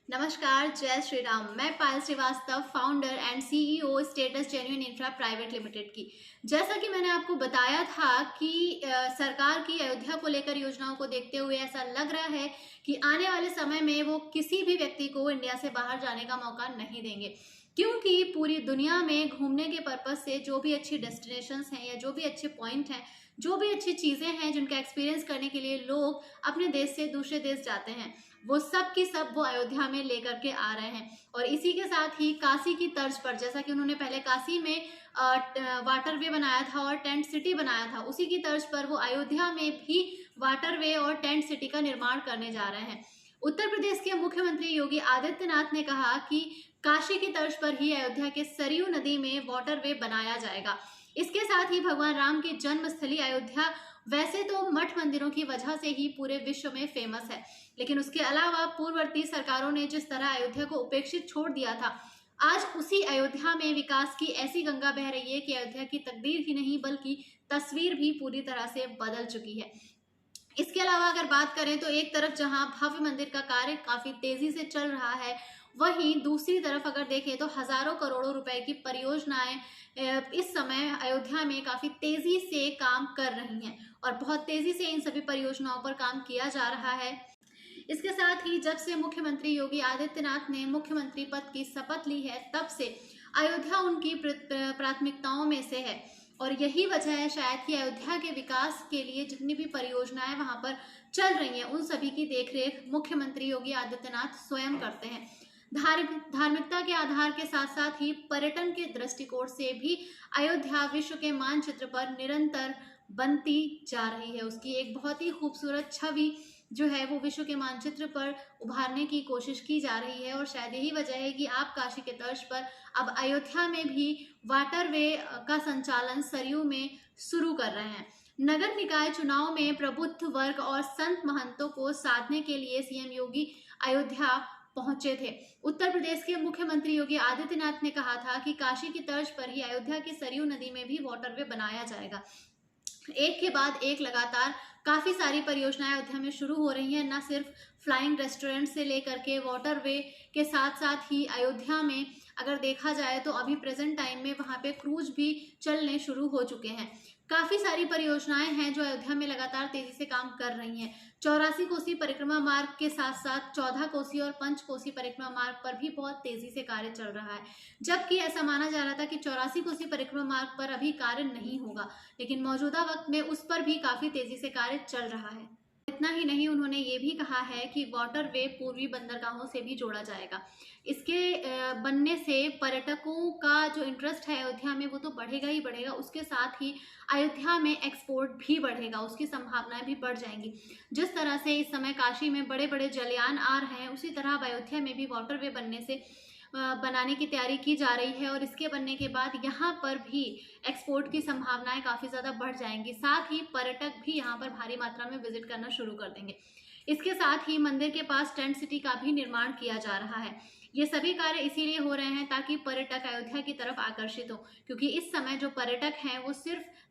नमस्कार, जय श्री राम। मैं Payal Srivastava, founder and CEO status genuine infra private limited की। जैसा कि मैंने आपको बताया था कि सरकार की अयोध्या को लेकर योजनाओं को देखते हुए ऐसा लग रहा है कि आने वाले समय में वो किसी भी व्यक्ति को इंडिया से बाहर जाने का मौका नहीं देंगे, क्योंकि पूरी दुनिया में घूमने के पर्पज से जो भी अच्छी डेस्टिनेशंस हैं या जो भी अच्छे पॉइंट हैं, जो भी अच्छी चीजें हैं जिनका एक्सपीरियंस करने के लिए लोग अपने देश से दूसरे देश जाते हैं, वो सब की सब वो अयोध्या में लेकर के आ रहे हैं। और इसी के साथ ही काशी की तर्ज पर, जैसा कि उन्होंने पहले काशी में वाटरवे बनाया था और टेंट सिटी बनाया था, उसी की तर्ज पर वो अयोध्या में भी वाटरवे और टेंट सिटी का निर्माण करने जा रहे हैं। उत्तर प्रदेश के मुख्यमंत्री योगी आदित्यनाथ ने कहा कि काशी की तर्ज पर ही अयोध्या के सरयू नदी में वाटरवे बनाया जाएगा। इसके साथ ही भगवान राम की जन्मस्थली अयोध्या वैसे तो मठ मंदिरों की वजह से ही पूरे विश्व में फेमस है, लेकिन उसके अलावा पूर्ववर्ती सरकारों ने जिस तरह अयोध्या को उपेक्षित छोड़ दिया था, आज उसी अयोध्या में विकास की ऐसी गंगा बह रही है कि अयोध्या की तकदीर ही नहीं बल्कि तस्वीर भी पूरी तरह से बदल चुकी है। इसके अलावा अगर बात करें तो एक तरफ जहां भव्य मंदिर का कार्य काफी तेजी से चल रहा है, वहीं दूसरी तरफ अगर देखें तो हजारों करोड़ों रुपए की परियोजनाएं इस समय अयोध्या में काफी तेजी से काम कर रही हैं और बहुत तेजी से इन सभी परियोजनाओं पर काम किया जा रहा है। इसके साथ ही जब से मुख्यमंत्री योगी आदित्यनाथ ने मुख्यमंत्री पद की शपथ ली है, तब से अयोध्या उनकी प्राथमिकताओं में से है और यही वजह है शायद कि अयोध्या के विकास के लिए जितनी भी परियोजनाएं वहां पर चल रही हैं, उन सभी की देखरेख मुख्यमंत्री योगी आदित्यनाथ स्वयं करते हैं। धार्मिकता के आधार के साथ साथ ही पर्यटन के दृष्टिकोण से भी अयोध्या विश्व के मानचित्र पर निरंतर बनती जा रही है। उसकी एक बहुत ही खूबसूरत छवि जो है वो विश्व के मानचित्र पर उभारने की कोशिश की जा रही है और शायद यही वजह है कि आप काशी के तर्ज पर अब अयोध्या में भी वाटरवे का संचालन सरयू में शुरू कर रहे हैं। नगर निकाय चुनाव में प्रबुद्ध वर्ग और संत महंतों को साधने के लिए सीएम योगी अयोध्या पहुंचे थे। उत्तर प्रदेश के मुख्यमंत्री योगी आदित्यनाथ ने कहा था कि काशी की तर्ज पर ही अयोध्या की सरयू नदी में भी वाटरवे बनाया जाएगा। एक के बाद एक लगातार काफी सारी परियोजनाएं अयोध्या में शुरू हो रही हैं। न सिर्फ फ्लाइंग रेस्टोरेंट से लेकर के वाटरवे के साथ साथ ही अयोध्या में अगर देखा जाए तो अभी प्रेजेंट टाइम में वहां पे क्रूज भी चलने शुरू हो चुके हैं। काफी सारी परियोजनाएं हैं जो अयोध्या में लगातार तेजी से काम कर रही हैं। 84 कोसी परिक्रमा मार्ग के साथ साथ 14 कोसी और 5 कोसी परिक्रमा मार्ग पर भी बहुत तेजी से कार्य चल रहा है, जबकि ऐसा माना जा रहा था कि 84 कोसी परिक्रमा मार्ग पर अभी कार्य नहीं होगा, लेकिन मौजूदा वक्त में उस पर भी काफी तेजी से कार्य चल रहा है। इतना ही नहीं, उन्होंने ये भी कहा है कि वाटरवे पूर्वी बंदरगाहों से भी जोड़ा जाएगा। इसके बनने से पर्यटकों का जो इंटरेस्ट है अयोध्या में वो तो बढ़ेगा ही बढ़ेगा, उसके साथ ही अयोध्या में एक्सपोर्ट भी बढ़ेगा, उसकी संभावनाएं भी बढ़ जाएंगी। जिस तरह से इस समय काशी में बड़े बड़े जलयान आ रहे हैं, उसी तरह अब अयोध्या में भी वाटरवे बनने से बनाने की तैयारी की जा रही है और इसके बनने के बाद यहाँ पर भी एक्सपोर्ट की संभावनाएं काफी ज्यादा बढ़ जाएंगी। साथ ही पर्यटक भी यहाँ पर भारी मात्रा में विजिट करना शुरू कर देंगे। इसके साथ ही मंदिर के पास टेंट सिटी का भी निर्माण किया जा रहा है। ये सभी कार्य इसीलिए हो रहे हैं ताकि पर्यटक अयोध्या की तरफ आकर्षित हो, क्योंकि इस समय जो पर्यटक हैं वो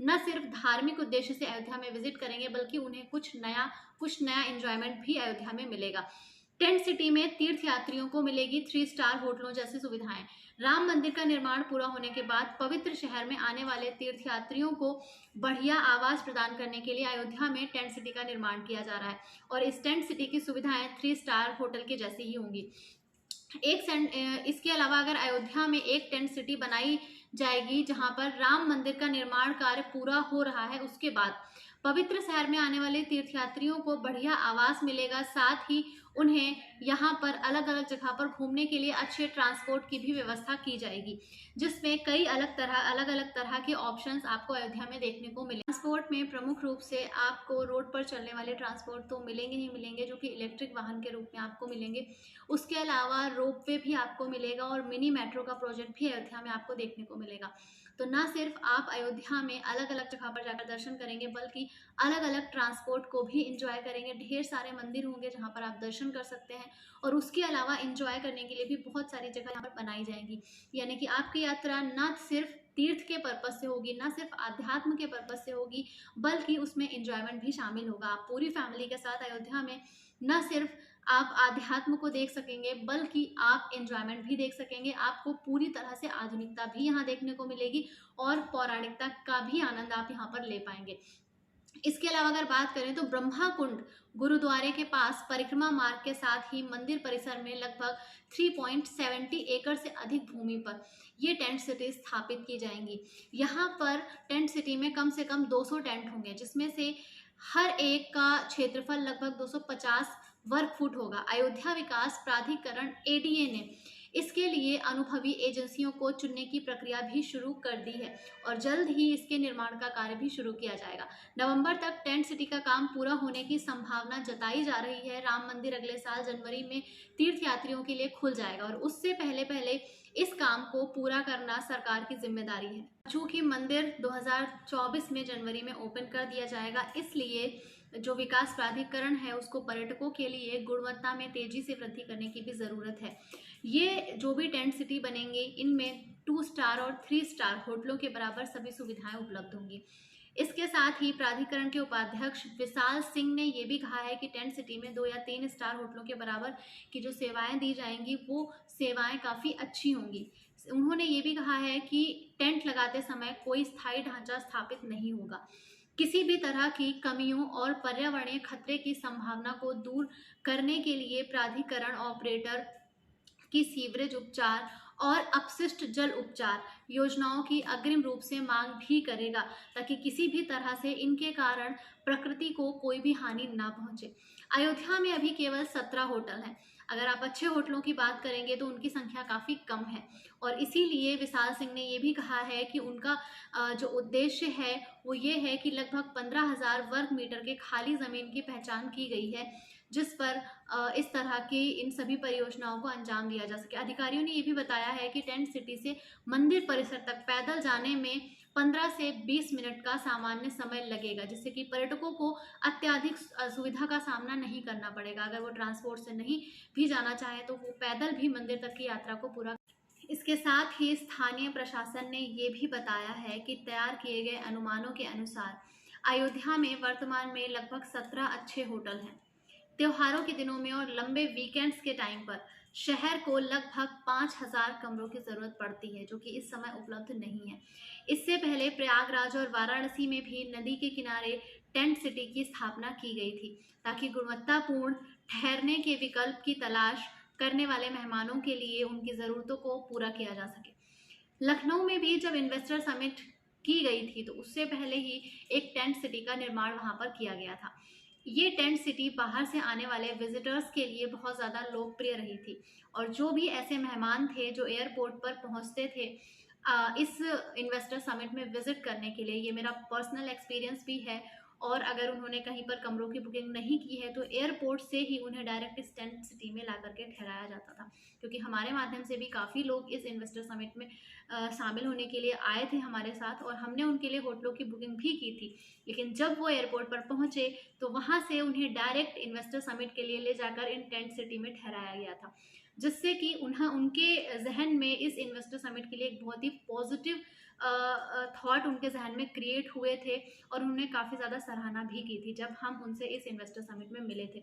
न सिर्फ धार्मिक उद्देश्य से अयोध्या में विजिट करेंगे, बल्कि उन्हें कुछ नया एंजॉयमेंट भी अयोध्या में मिलेगा। टेंट सिटी में तीर्थ यात्रियों को मिलेगी 3 स्टार होटलों जैसी सुविधाएं। राम मंदिर का निर्माण पूरा होने के बाद पवित्र शहर में आने वाले तीर्थ यात्रियों को बढ़िया आवास प्रदान करने के लिए अयोध्या में टेंट सिटी का निर्माण किया जा रहा है और इस टेंट सिटी की सुविधाएं 3 स्टार होटल के जैसी ही होंगी। इसके अलावा अगर अयोध्या में एक टेंट सिटी बनाई जाएगी जहां पर राम मंदिर का निर्माण कार्य पूरा हो रहा है, उसके बाद पवित्र शहर में आने वाले तीर्थयात्रियों को बढ़िया आवास मिलेगा। साथ ही उन्हें यहाँ पर अलग अलग जगह पर घूमने के लिए अच्छे ट्रांसपोर्ट की भी व्यवस्था की जाएगी, जिसमें कई अलग अलग तरह के ऑप्शंस आपको अयोध्या में देखने को मिले। ट्रांसपोर्ट में प्रमुख रूप से आपको रोड पर चलने वाले ट्रांसपोर्ट तो मिलेंगे ही मिलेंगे, जो कि इलेक्ट्रिक वाहन के रूप में आपको मिलेंगे। उसके अलावा रोपवे भी आपको मिलेगा और मिनी मेट्रो का प्रोजेक्ट भी अयोध्या में आपको देखने को मिलेगा। तो न सिर्फ आप अयोध्या में अलग अलग जगह पर जाकर दर्शन करेंगे, बल्कि अलग अलग ट्रांसपोर्ट को भी एंजॉय करेंगे। ढेर सारे मंदिर होंगे जहां पर आप दर्शन कर सकते हैं और उसके अलावा एंजॉय करने के लिए भी बहुत सारी जगह यहाँ पर बनाई जाएंगी। यानी कि आपकी यात्रा न सिर्फ तीर्थ के पर्पज से होगी, ना सिर्फ आध्यात्म के पर्पज से होगी, बल्कि उसमें एंजॉयमेंट भी शामिल होगा। आप पूरी फैमिली के साथ अयोध्या में न सिर्फ आप आध्यात्म को देख सकेंगे, बल्कि आप एंजॉयमेंट भी देख सकेंगे। आपको पूरी तरह से आधुनिकता भी यहाँ देखने को मिलेगी और पौराणिकता का भी आनंद आप यहाँ पर ले पाएंगे। इसके अलावा अगर बात करें तो ब्रह्मा कुंड गुरुद्वारे के पास परिक्रमा मार्ग के साथ ही मंदिर परिसर में लगभग 3.70 एकड़ से अधिक भूमि पर ये टेंट सिटी स्थापित की जाएंगी। यहाँ पर टेंट सिटी में कम से कम 200 टेंट होंगे, जिसमें से हर एक का क्षेत्रफल लगभग 250 वर्ग फुट होगा। अयोध्या विकास प्राधिकरण एडीए ने इसके लिए अनुभवी एजेंसियों को चुनने की प्रक्रिया भी शुरू कर दी है और जल्द ही इसके निर्माण का कार्य भी शुरू किया जाएगा। नवंबर तक टेंट सिटी का काम पूरा होने की संभावना जताई जा रही है। राम मंदिर अगले साल जनवरी में तीर्थयात्रियों के लिए खुल जाएगा और उससे पहले पहले इस काम को पूरा करना सरकार की जिम्मेदारी है। चूंकि मंदिर 2024 में जनवरी में ओपन कर दिया जाएगा, इसलिए जो विकास प्राधिकरण है उसको पर्यटकों के लिए गुणवत्ता में तेजी से वृद्धि करने की भी ज़रूरत है। ये जो भी टेंट सिटी बनेंगे, इनमें 2 स्टार और 3 स्टार होटलों के बराबर सभी सुविधाएं उपलब्ध होंगी। इसके साथ ही प्राधिकरण के उपाध्यक्ष विशाल सिंह ने यह भी कहा है कि टेंट सिटी में 2 या 3 स्टार होटलों के बराबर की जो सेवाएं दी जाएंगी वो सेवाएं काफ़ी अच्छी होंगी। उन्होंने ये भी कहा है कि टेंट लगाते समय कोई स्थायी ढांचा स्थापित नहीं होगा। किसी भी तरह की कमियों और पर्यावरणीय खतरे की संभावना को दूर करने के लिए प्राधिकरण ऑपरेटर की सीवरेज उपचार और अपशिष्ट जल उपचार योजनाओं की अग्रिम रूप से मांग भी करेगा, ताकि किसी भी तरह से इनके कारण प्रकृति को कोई भी हानि ना पहुंचे। अयोध्या में अभी केवल 17 होटल हैं। अगर आप अच्छे होटलों की बात करेंगे तो उनकी संख्या काफ़ी कम है और इसीलिए विशाल सिंह ने ये भी कहा है कि उनका जो उद्देश्य है वो ये है कि लगभग 15,000 वर्ग मीटर के खाली ज़मीन की पहचान की गई है, जिस पर इस तरह की इन सभी परियोजनाओं को अंजाम दिया जा सके। अधिकारियों ने ये भी बताया है कि टेंट सिटी से मंदिर परिसर तक पैदल जाने में 15 से 20 मिनट का सामान्य समय लगेगा, जिससे कि पर्यटकों को अत्यधिक असुविधा का सामना नहीं करना पड़ेगा। अगर वो ट्रांसपोर्ट से नहीं भी जाना चाहे तो वो पैदल भी मंदिर तक की यात्रा को पूरा। इसके साथ ही स्थानीय प्रशासन ने ये भी बताया है कि तैयार किए गए अनुमानों के अनुसार अयोध्या में वर्तमान में लगभग 17 अच्छे होटल हैं। त्योहारों के दिनों में और लंबे वीकेंड्स के टाइम पर शहर को लगभग 5,000 कमरों की ज़रूरत पड़ती है, जो कि इस समय उपलब्ध नहीं है। इससे पहले प्रयागराज और वाराणसी में भी नदी के किनारे टेंट सिटी की स्थापना की गई थी, ताकि गुणवत्तापूर्ण ठहरने के विकल्प की तलाश करने वाले मेहमानों के लिए उनकी ज़रूरतों को पूरा किया जा सके। लखनऊ में भी जब इन्वेस्टर समिट की गई थी तो उससे पहले ही एक टेंट सिटी का निर्माण वहाँ पर किया गया था। ये टेंट सिटी बाहर से आने वाले विजिटर्स के लिए बहुत ज़्यादा लोकप्रिय रही थी और जो भी ऐसे मेहमान थे जो एयरपोर्ट पर पहुँचते थे इस इन्वेस्टर समिट में विजिट करने के लिए, ये मेरा पर्सनल एक्सपीरियंस भी है, और अगर उन्होंने कहीं पर कमरों की बुकिंग नहीं की है तो एयरपोर्ट से ही उन्हें डायरेक्ट इस टेंट सिटी में ला करके ठहराया जाता था। क्योंकि हमारे माध्यम से भी काफ़ी लोग इस इन्वेस्टर समिट में शामिल होने के लिए आए थे हमारे साथ, और हमने उनके लिए होटलों की बुकिंग भी की थी। लेकिन जब वो एयरपोर्ट पर पहुंचे तो वहां से उन्हें डायरेक्ट इन्वेस्टर समिट के लिए ले जाकर इन टेंट सिटी में ठहराया गया था, जिससे कि उन्हें उनके जहन में इस इन्वेस्टर समिट के लिए एक बहुत ही पॉजिटिव थॉट उनके जहन में क्रिएट हुए थे और उन्होंने काफ़ी ज़्यादा सराहना भी की थी जब हम उनसे इस इन्वेस्टर समिट में मिले थे।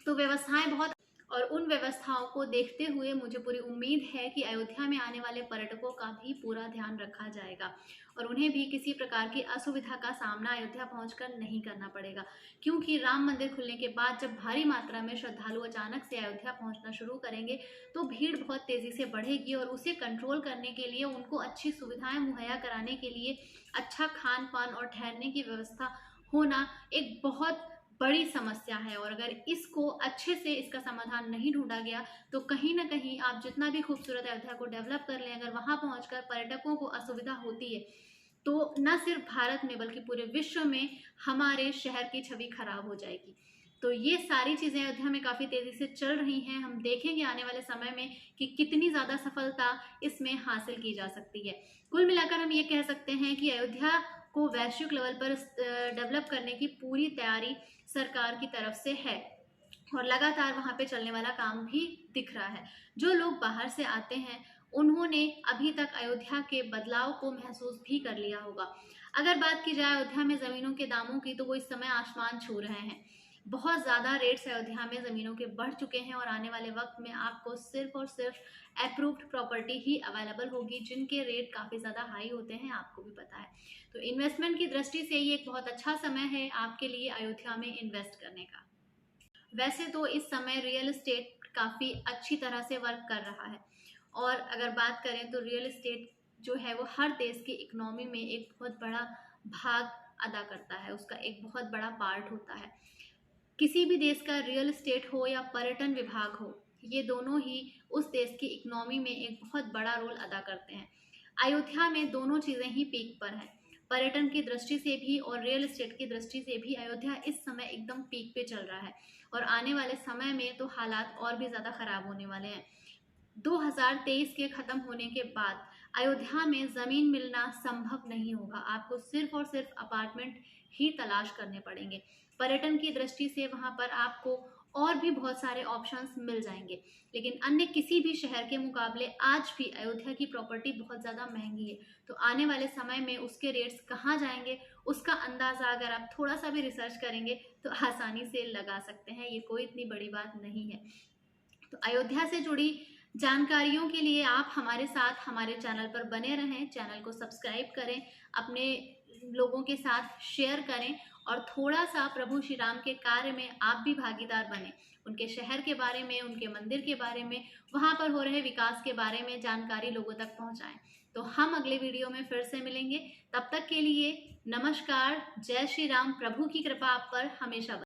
तो व्यवस्थाएं बहुत, और उन व्यवस्थाओं को देखते हुए मुझे पूरी उम्मीद है कि अयोध्या में आने वाले पर्यटकों का भी पूरा ध्यान रखा जाएगा और उन्हें भी किसी प्रकार की असुविधा का सामना अयोध्या पहुंचकर नहीं करना पड़ेगा। क्योंकि राम मंदिर खुलने के बाद जब भारी मात्रा में श्रद्धालु अचानक से अयोध्या पहुंचना शुरू करेंगे तो भीड़ बहुत तेज़ी से बढ़ेगी और उसे कंट्रोल करने के लिए, उनको अच्छी सुविधाएं मुहैया कराने के लिए अच्छा खान पान और ठहरने की व्यवस्था होना एक बहुत बड़ी समस्या है। और अगर इसको अच्छे से इसका समाधान नहीं ढूंढा गया तो कहीं ना कहीं आप जितना भी खूबसूरत अयोध्या को डेवलप कर लें, अगर वहाँ पहुँचकर पर्यटकों को असुविधा होती है तो न सिर्फ भारत में बल्कि पूरे विश्व में हमारे शहर की छवि खराब हो जाएगी। तो ये सारी चीज़ें अयोध्या में काफ़ी तेज़ी से चल रही हैं। हम देखेंगे आने वाले समय में कि कितनी ज़्यादा सफलता इसमें हासिल की जा सकती है। कुल मिलाकर हम ये कह सकते हैं कि अयोध्या को वैश्विक लेवल पर डेवलप करने की पूरी तैयारी सरकार की तरफ से है और लगातार वहाँ पे चलने वाला काम भी दिख रहा है। जो लोग बाहर से आते हैं उन्होंने अभी तक अयोध्या के बदलाव को महसूस भी कर लिया होगा। अगर बात की जाए अयोध्या में ज़मीनों के दामों की तो वो इस समय आसमान छू रहे हैं। बहुत ज़्यादा रेट्स अयोध्या में ज़मीनों के बढ़ चुके हैं और आने वाले वक्त में आपको सिर्फ और सिर्फ अप्रूव्ड प्रॉपर्टी ही अवेलेबल होगी, जिनके रेट काफ़ी ज़्यादा हाई होते हैं, आपको भी पता है। तो इन्वेस्टमेंट की दृष्टि से ये एक बहुत अच्छा समय है आपके लिए अयोध्या में इन्वेस्ट करने का। वैसे तो इस समय रियल एस्टेट काफ़ी अच्छी तरह से वर्क कर रहा है, और अगर बात करें तो रियल एस्टेट जो है वो हर देश की इकोनॉमी में एक बहुत बड़ा भाग अदा करता है, उसका एक बहुत बड़ा पार्ट होता है। किसी भी देश का रियल एस्टेट हो या पर्यटन विभाग हो, ये दोनों ही उस देश की इकोनॉमी में एक बहुत बड़ा रोल अदा करते हैं। अयोध्या में दोनों चीज़ें ही पीक पर हैं, पर्यटन की दृष्टि से भी और रियल एस्टेट की दृष्टि से भी अयोध्या इस समय एकदम पीक पे चल रहा है, और आने वाले समय में तो हालात और भी ज़्यादा ख़राब होने वाले हैं। 2023 के ख़त्म होने के बाद अयोध्या में ज़मीन मिलना संभव नहीं होगा, आपको सिर्फ और सिर्फ अपार्टमेंट ही तलाश करने पड़ेंगे। पर्यटन की दृष्टि से वहाँ पर आपको और भी बहुत सारे ऑप्शंस मिल जाएंगे, लेकिन अन्य किसी भी शहर के मुकाबले आज भी अयोध्या की प्रॉपर्टी बहुत ज़्यादा महंगी है। तो आने वाले समय में उसके रेट्स कहाँ जाएंगे, उसका अंदाज़ा अगर आप थोड़ा सा भी रिसर्च करेंगे तो आसानी से लगा सकते हैं, ये कोई इतनी बड़ी बात नहीं है। तो अयोध्या से जुड़ी जानकारियों के लिए आप हमारे साथ हमारे चैनल पर बने रहें, चैनल को सब्सक्राइब करें, अपने लोगों के साथ शेयर करें, और थोड़ा सा प्रभु श्री राम के कार्य में आप भी भागीदार बने, उनके शहर के बारे में, उनके मंदिर के बारे में, वहाँ पर हो रहे विकास के बारे में जानकारी लोगों तक पहुँचाएं। तो हम अगले वीडियो में फिर से मिलेंगे, तब तक के लिए नमस्कार, जय श्री राम, प्रभु की कृपा आप पर हमेशा